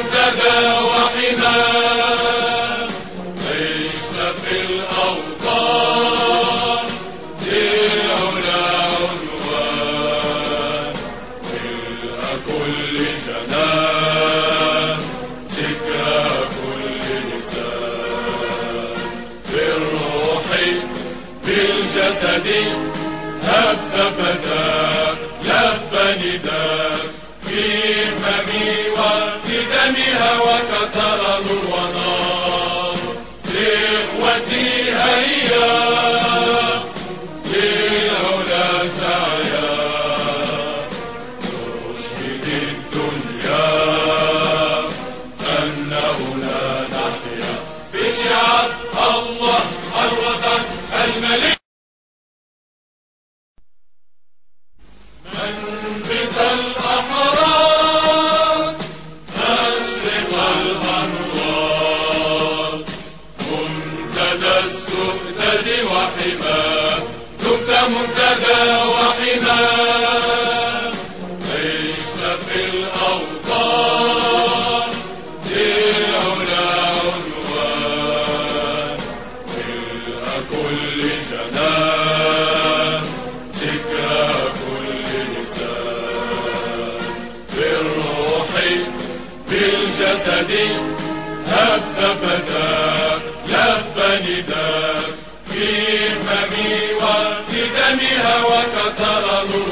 منتدى وحماه، عشت في الأوطان للعلا عنوان، ملء كل جنان ذكرى كل لسان، في الروح في الجسد هب فتاك لب نداك، في فمي وفي دمها وكثر نور ونار. إخوتي هيا للعلا سعيا، نشهد الدنيا أنه لا نحيا بشعب الله الوطن الملك. منبت الأحرار أشرق الأنوار، منتدى السؤدد وحماه، دمت منتدى وحماه، عشت في الأوطان للعلا عنوان، ملء كل جنان ذكرى كل لسان، في الروح في الجسد هب فتاك لب نداك، في فمي وفي دمها وكثر نور